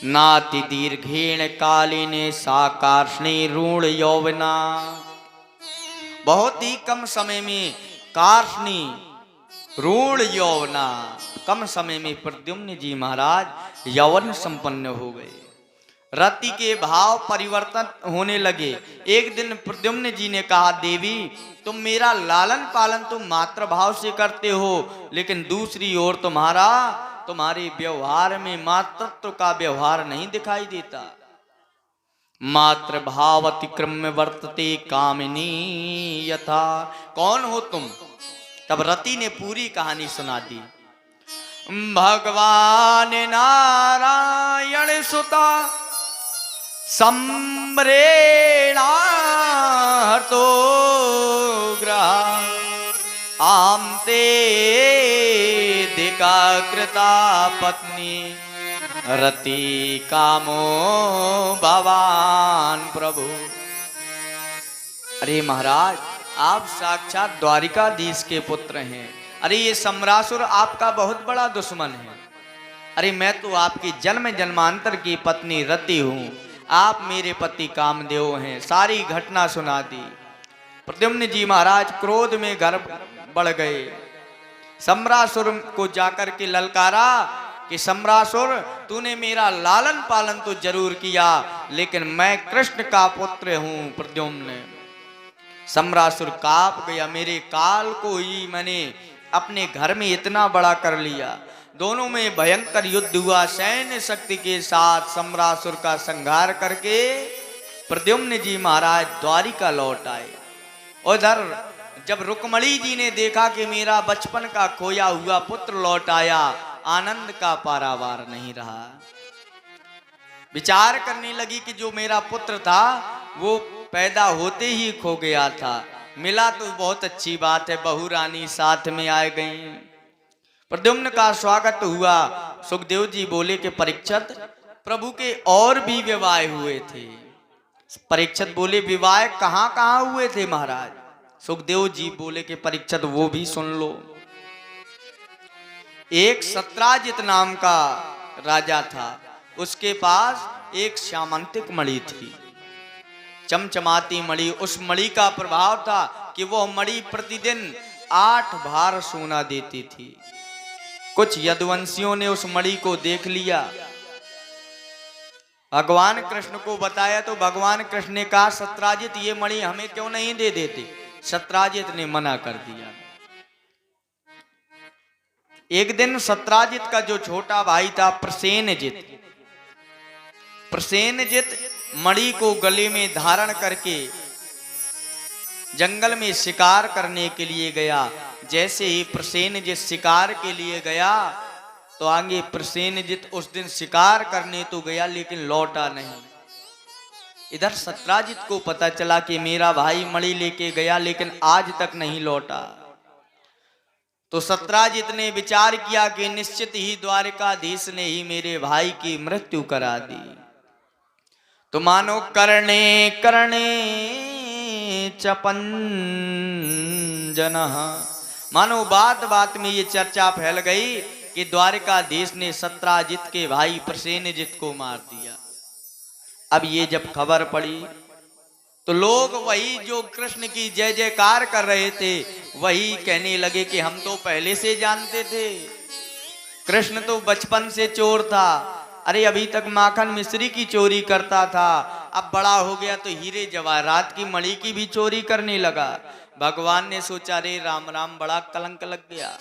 नाति दीर्घेण कालिने सा कार्ष्णी रूढ़ यौवना। बहुत ही कम समय में कार्ष्णी रूढ़ यौवना, कम समय में प्रद्युम्न जी महाराज यौवन संपन्न हो गए। रति के भाव परिवर्तन होने लगे। एक दिन प्रद्युम्न जी ने कहा, देवी तुम मेरा लालन पालन तो मातृभाव से करते हो, लेकिन दूसरी ओर तुम्हारे व्यवहार में मातृत्व का व्यवहार नहीं दिखाई देता। मातृभाव अतिक्रम्य वर्तते कामिनी यथा। कौन हो तुम? तब रति ने पूरी कहानी सुना दी। भगवान नारायण सुता सम्रेणा हतो ग्रह आम ते दिका कृता पत्नी रति कामो भवान प्रभु। अरे महाराज, आप साक्षात द्वारिकाधीश के पुत्र हैं। अरे ये सम्रासुर आपका बहुत बड़ा दुश्मन है। अरे मैं तो आपकी जन्म जन्मांतर की पत्नी रति हूँ, आप मेरे पति कामदेव हैं। सारी घटना सुना दी। प्रद्युम्न जी महाराज क्रोध में घर बढ़ गए। सम्रासुर को जाकर के ललकारा कि सम्रासुर, तूने मेरा लालन पालन तो जरूर किया, लेकिन मैं कृष्ण का पुत्र हूं। प्रद्युम्न सम्रासुर कांप गया। मेरे काल को ही मैंने अपने घर में इतना बड़ा कर लिया। दोनों में भयंकर युद्ध हुआ। सैन्य शक्ति के साथ सम्रासुर का संहार करके प्रद्युम्न जी महाराज द्वारिका लौट आए। उधर जब रुक्मणी जी ने देखा कि मेरा बचपन का खोया हुआ पुत्र लौट आया, आनंद का पारावार नहीं रहा। विचार करने लगी कि जो मेरा पुत्र था वो पैदा होते ही खो गया था। मिला तो बहुत अच्छी बात है, बहू रानी साथ में आ गई। प्रद्युम्न का स्वागत हुआ। सुखदेव जी बोले कि परीक्षित, प्रभु के और भी विवाह हुए थे। परीक्षित बोले, विवाह कहाँ कहाँ हुए थे महाराज? सुखदेव जी बोले कि परीक्षित वो भी सुन लो। एक सत्राजित नाम का राजा था, उसके पास एक श्यामंतिक मणि थी, चमचमाती मणि। उस मणि का प्रभाव था कि वह मणि प्रतिदिन 8 भार सोना देती थी। कुछ यदुवंशियों ने उस मणि को देख लिया, भगवान कृष्ण को बताया, तो भगवान कृष्ण ने कहा, सत्राजित ये मणि हमें क्यों नहीं दे देते? सत्राजित ने मना कर दिया। एक दिन सत्राजित का जो छोटा भाई था प्रसेनजित मणि को गले में धारण करके जंगल में शिकार करने के लिए गया। जैसे ही प्रसेनजित शिकार के लिए गया तो आगे प्रसेनजित उस दिन शिकार करने तो गया, लेकिन लौटा नहीं। इधर सत्राजित को पता चला कि मेरा भाई मणि लेके गया, लेकिन आज तक नहीं लौटा। तो सत्राजित ने विचार किया कि निश्चित ही द्वारिकाधीश ने ही मेरे भाई की मृत्यु करा दी। तो मानो करणे करणे चपन जनः, मानो बात बात में ये चर्चा फैल गई कि द्वारिकाधीश ने सत्राजित के भाई प्रसेनजित को मार दिया। अब ये जब खबर पड़ी तो लोग वही जो कृष्ण की जय जयकार कर रहे थे वही कहने लगे कि हम तो पहले से जानते थे, कृष्ण तो बचपन से चोर था। अरे अभी तक माखन मिश्री की चोरी करता था, अब बड़ा हो गया तो हीरे जवाहरात की मणि की भी चोरी करने लगा। भगवान ने सोचा, रे राम राम, बड़ा कलंक लग गया।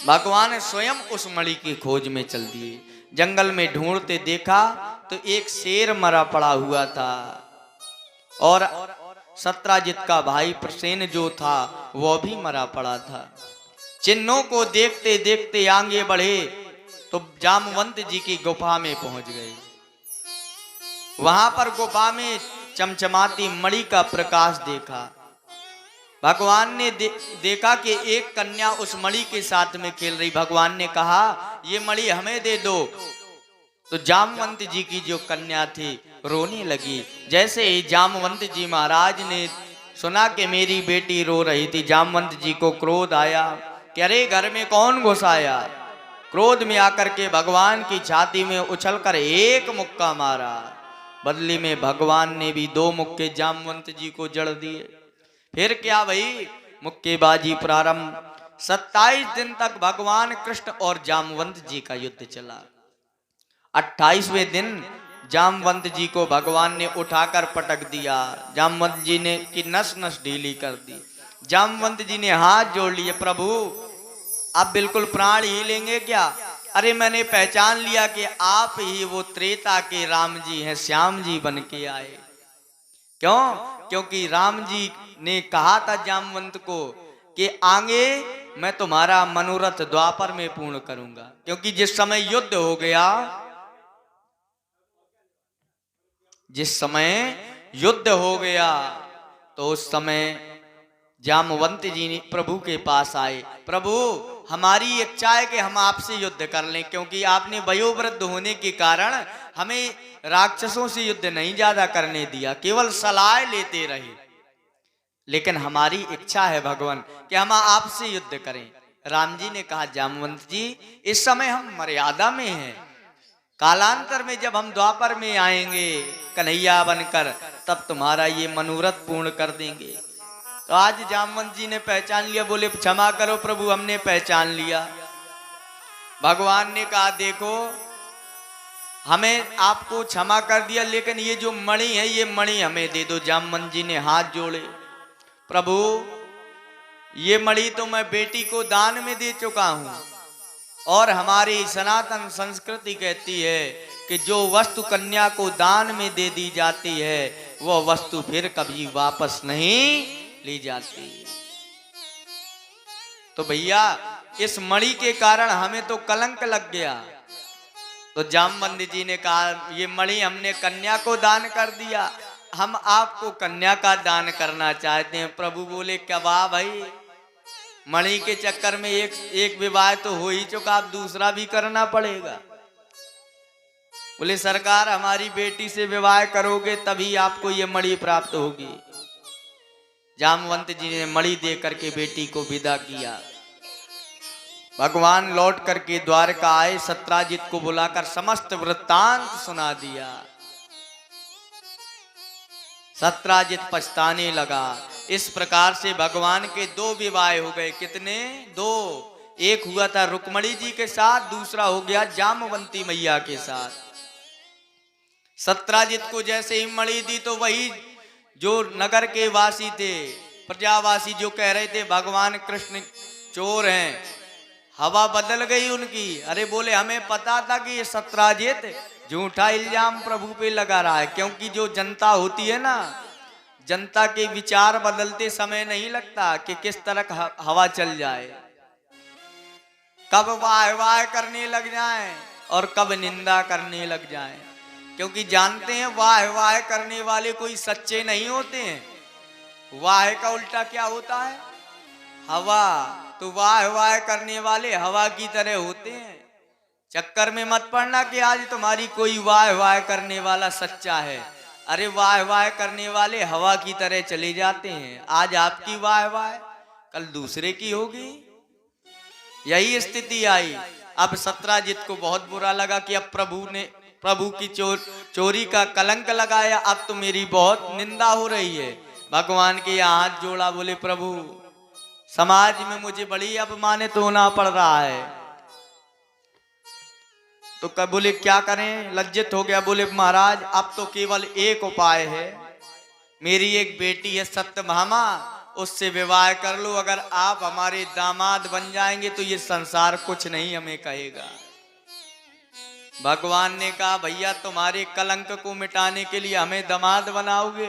भगवान स्वयं उस मणि की खोज में चल दिए। जंगल में ढूंढते देखा तो एक शेर मरा पड़ा हुआ था और सत्राजित का भाई प्रसेन जो था वह भी मरा पड़ा था। चिन्हों को देखते देखते आगे बढ़े तो जामवंत जी की गुफा में पहुंच गए। वहां पर गुफा में चमचमाती मणि का प्रकाश देखा। भगवान ने देखा कि एक कन्या उस मणि के साथ में खेल रही। भगवान ने कहा, ये मणि हमें दे दो। तो जामवंत जी की जो कन्या थी रोने लगी। जैसे ही जामवंत जी महाराज ने सुना कि मेरी बेटी रो रही थी, जामवंत जी को क्रोध आया कि अरे घर में कौन घुस आया। क्रोध में आकर के भगवान की छाती में उछलकर एक मुक्का मारा। बदले में भगवान ने भी 2 मुक्के जामवंत जी को जड़ दिए। फिर क्या भाई, मुक्केबाजी प्रारंभ। 27 दिन तक भगवान कृष्ण और जामवंत जी का युद्ध चला। 28वें दिन जामवंत जी को भगवान ने उठाकर पटक दिया। जामवंत जी ने की नस नस ढीली कर दी। जामवंत जी ने हाथ जोड़ लिए, प्रभु आप बिल्कुल प्राण ही लेंगे क्या? अरे मैंने पहचान लिया कि आप ही वो त्रेता के राम जी हैं, श्याम जी बन के आए। क्यों? क्योंकि राम जी ने कहा था जामवंत को कि आगे मैं तुम्हारा मनोरथ द्वापर में पूर्ण करूंगा। क्योंकि जिस समय युद्ध हो गया, जिस समय युद्ध हो गया तो उस समय जामवंत जी ने प्रभु के पास आए, प्रभु हमारी इच्छा है कि हम आपसे युद्ध कर लें, क्योंकि आपने वयोवृद्ध होने के कारण हमें राक्षसों से युद्ध नहीं ज्यादा करने दिया, केवल सलाह लेते रहे। लेकिन हमारी इच्छा है भगवान कि हम आपसे युद्ध करें। राम जी ने कहा, जामवंत जी इस समय हम मर्यादा में हैं, कालांतर में जब हम द्वापर में आएंगे कन्हैया बनकर, तब तुम्हारा ये मनोरथ पूर्ण कर देंगे। तो आज जामवंत जी ने पहचान लिया, बोले क्षमा करो प्रभु, हमने पहचान लिया। भगवान ने कहा, देखो हमें आपको क्षमा कर दिया, लेकिन ये जो मणि है ये मणि हमें दे दो। जामवंत जी ने हाथ जोड़े, प्रभु ये मणि तो मैं बेटी को दान में दे चुका हूं, और हमारी सनातन संस्कृति कहती है कि जो वस्तु कन्या को दान में दे दी जाती है वह वस्तु फिर कभी वापस नहीं ली जाती। तो भैया इस मणि के कारण हमें तो कलंक लग गया। तो जामवंत जी ने कहा, ये मणि हमने कन्या को दान कर दिया, हम आपको कन्या का दान करना चाहते हैं। प्रभु बोले, क्या वाह भाई, मणि के चक्कर में एक विवाह तो हो ही चुका, अब दूसरा भी करना पड़ेगा। बोले, सरकार हमारी बेटी से विवाह करोगे तभी आपको ये मणि प्राप्त होगी। जामवंत जी ने मणि दे करके बेटी को विदा किया। भगवान लौट करके द्वारका आए, सत्राजित को बुलाकर समस्त वृत्तांत सुना दिया। सत्राजित पछताने लगा। इस प्रकार से भगवान के 2 विवाह हो गए। कितने? 2। एक हुआ था रुक्मणी जी के साथ, दूसरा हो गया जामवंती मैया के साथ। सत्राजित को जैसे ही मणि दी तो वही जो नगर के वासी थे, प्रजावासी, जो कह रहे थे भगवान कृष्ण चोर हैं, हवा बदल गई उनकी। अरे बोले, हमें पता था कि ये सत्राजित झूठा इल्जाम प्रभु पे लगा रहा है, क्योंकि जो जनता होती है ना, जनता के विचार बदलते समय नहीं लगता कि किस तरह हवा चल जाए, कब वाह वाह करने लग जाएं और कब निंदा करने लग जाएं। क्योंकि जानते हैं वाह वाह करने वाले कोई सच्चे नहीं होते हैं। वाह का उल्टा क्या होता है? हवा। तो वाह वाह करने वाले हवा की तरह होते हैं। चक्कर में मत पड़ना कि आज तुम्हारी कोई वाह वाह करने वाला सच्चा है। अरे वाह वाह करने वाले हवा की तरह चले जाते हैं। आज आपकी वाह वाह कल दूसरे की होगी। यही स्थिति आई। अब सत्राजित को बहुत बुरा लगा कि अब प्रभु की चोरी का कलंक लगाया, अब तो मेरी बहुत निंदा हो रही है। भगवान के यहाँ हाथ जोड़ा, बोले प्रभु समाज में मुझे बड़ी अपमानित होना पड़ रहा है। तो कब बोले क्या करें, लज्जित हो गया। बोले महाराज अब तो केवल एक उपाय है, मेरी एक बेटी है सत्यभामा, उससे विवाह कर लो। अगर आप हमारे दामाद बन जाएंगे तो ये संसार कुछ नहीं हमें कहेगा। भगवान ने कहा, भैया तुम्हारे कलंक को मिटाने के लिए हमें दामाद बनाओगे?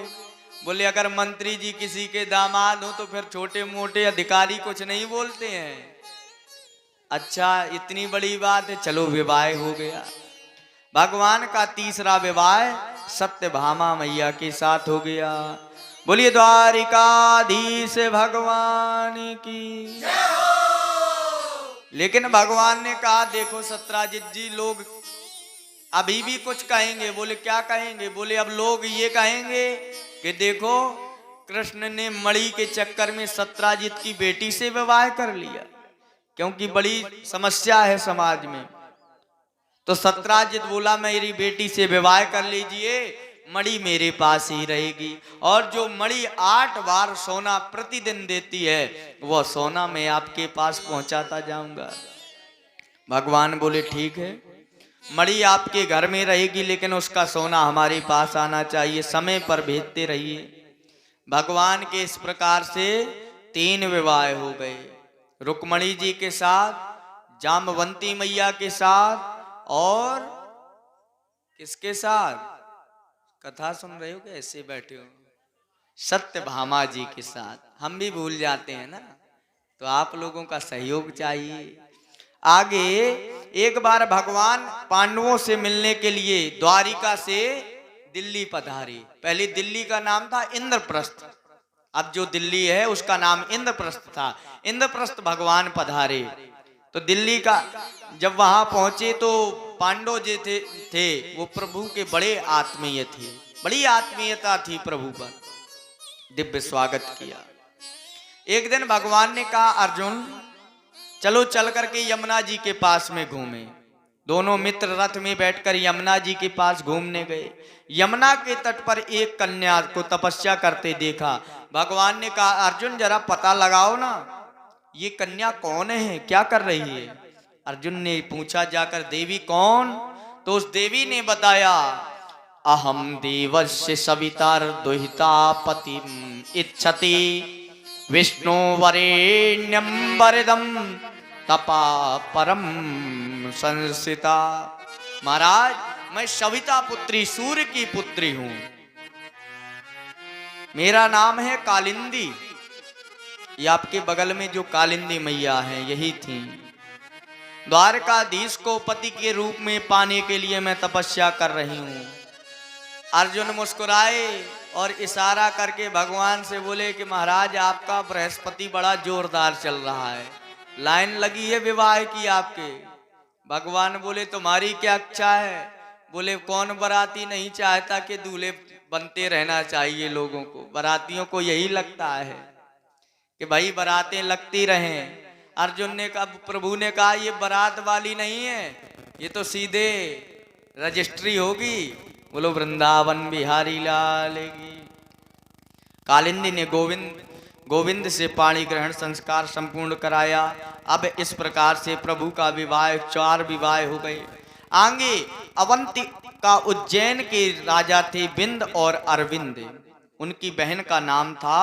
बोले अगर मंत्री जी किसी के दामाद हो तो फिर छोटे मोटे अधिकारी कुछ नहीं बोलते हैं। अच्छा इतनी बड़ी बात है, चलो विवाह हो गया। भगवान का तीसरा विवाह सत्यभामा मैया के साथ हो गया। बोलिए द्वारिकाधीश भगवान की। लेकिन भगवान ने कहा, देखो सत्राजित जी, लोग अभी भी कुछ कहेंगे। बोले क्या कहेंगे? बोले अब लोग ये कहेंगे कि देखो कृष्ण ने मणि के चक्कर में सत्राजित की बेटी से विवाह कर लिया। क्योंकि बड़ी समस्या है समाज में। तो सत्राजित बोला मेरी बेटी से विवाह कर लीजिए, मणि मेरे पास ही रहेगी, और जो मणि 8 बार सोना प्रतिदिन देती है वह सोना मैं आपके पास पहुंचाता जाऊंगा। भगवान बोले ठीक है, मणि आपके घर में रहेगी, लेकिन उसका सोना हमारे पास आना चाहिए, समय पर भेजते रहिए। भगवान के इस प्रकार से 3 विवाह हो गए, रुक्मणी जी के साथ, जामवंती मैया के साथ, और किसके साथ? कथा सुन रहे हो कि ऐसे बैठे हो? सत्यभामा जी के साथ। हम भी भूल जाते हैं ना, तो आप लोगों का सहयोग चाहिए। आगे एक बार भगवान पांडवों से मिलने के लिए द्वारिका से दिल्ली पधारे। पहले दिल्ली का नाम था इंद्रप्रस्थ, अब जो दिल्ली है उसका नाम इंद्रप्रस्थ था। इंद्रप्रस्थ भगवान पधारे, तो दिल्ली का जब वहां पहुंचे तो पांडव जो थे वो प्रभु के बड़े आत्मीय थे, बड़ी आत्मीयता थी प्रभु पर, दिव्य स्वागत किया। एक दिन भगवान ने कहा अर्जुन चलो चल करके यमुना जी के पास में घूमें। दोनों मित्र रथ में बैठकर यमुना जी के पास घूमने गए। यमुना के तट पर एक कन्या को तपस्या करते देखा। भगवान ने कहा अर्जुन जरा पता लगाओ ना, ये कन्या कौन है, क्या कर रही है? अर्जुन ने पूछा जाकर देवी कौन? तो उस देवी ने बताया अहम देवस्य सवितार दुहिता पतिम इच्छति विष्णु वरेण्यम वरदम तपा परम संसिता। महाराज मैं सविता पुत्री सूर्य की पुत्री हूं, मेरा नाम है कालिंदी। ये आपके बगल में जो कालिंदी मैया है यही थी। द्वारकाधीश को पति के रूप में पाने के लिए मैं तपस्या कर रही हूं। अर्जुन मुस्कुराए और इशारा करके भगवान से बोले कि महाराज आपका बृहस्पति बड़ा जोरदार चल रहा है, लाइन लगी है विवाह की आपके। भगवान बोले तुम्हारी क्या इच्छा है? बोले कौन बराती नहीं चाहता कि दूल्हे बनते रहना चाहिए लोगों को, बरातियों को यही लगता है कि भाई बरातें लगती रहें। अर्जुन ने कहा, प्रभु ने कहा ये बारात वाली नहीं है, ये तो सीधे रजिस्ट्री होगी। बोलो वृंदावन बिहारी लाल की। कालिंदी ने गोविंद से पाणी ग्रहण संस्कार संपूर्ण कराया। अब इस प्रकार से प्रभु का विवाह 4 विवाह हो गए। आगे अवंती का उज्जैन के राजा थे बिंद और अरविंद, उनकी बहन का नाम था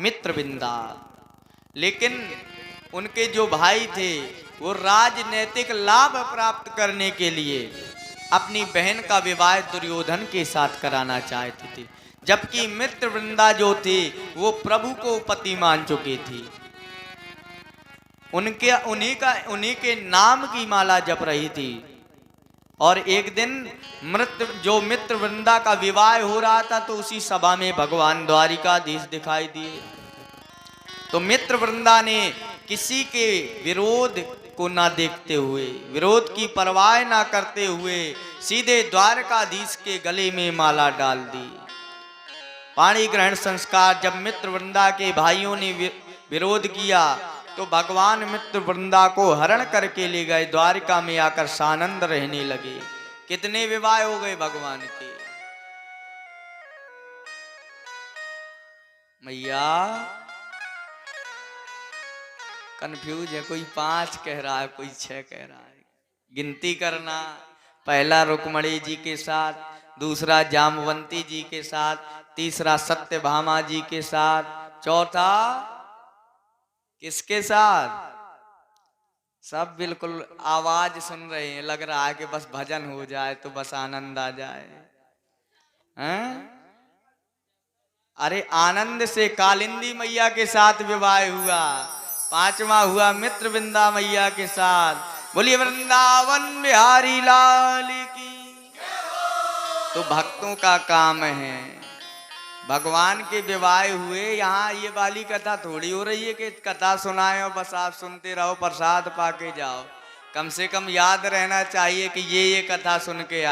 मित्रविंदा। लेकिन उनके जो भाई थे वो राजनैतिक लाभ प्राप्त करने के लिए अपनी बहन का विवाह दुर्योधन के साथ कराना चाहते थे, जबकि मित्रवृंदा जो थी वो प्रभु को पति मान चुकी थी। उन्हीं के नाम की माला जप रही थी। और एक दिन जो मित्रवृंदा का विवाह हो रहा था तो उसी सभा में भगवान द्वारिकाधीश दिखाई दिए। तो मित्रवृंदा ने किसी के विरोध को ना देखते हुए, विरोध की परवाह ना करते हुए सीधे द्वारकाधीश के गले में माला डाल दी। पाणी ग्रहण संस्कार जब मित्रवृंदा के भाइयों ने विरोध किया तो भगवान मित्रवृंदा को हरण करके ले गए, द्वारिका में आकर सानंद रहने लगे। कितने विवाह हो गए भगवान के? मैया कंफ्यूज है, कोई 5 कह रहा है, कोई 6 कह रहा है। गिनती करना, पहला रुक्मणी जी के साथ, दूसरा जामवंती जी के साथ, तीसरा सत्यभामा जी के साथ, चौथा किसके साथ? सब बिल्कुल आवाज सुन रहे हैं, लग रहा है कि बस भजन हो जाए तो बस आनंद आ जाए। हैं? अरे आनंद से कालिंदी मैया के साथ विवाह हुआ, 5वां हुआ मित्रविंदा मैया के साथ। बोलिए वृंदावन बिहारी लाल की। तो भक्तों का काम है, भगवान के विवाह हुए। यहाँ ये वाली कथा थोड़ी हो रही है कि कथा सुनाए और बस आप सुनते रहो, प्रसाद पाके जाओ। कम से कम याद रहना चाहिए कि ये कथा सुन के आए।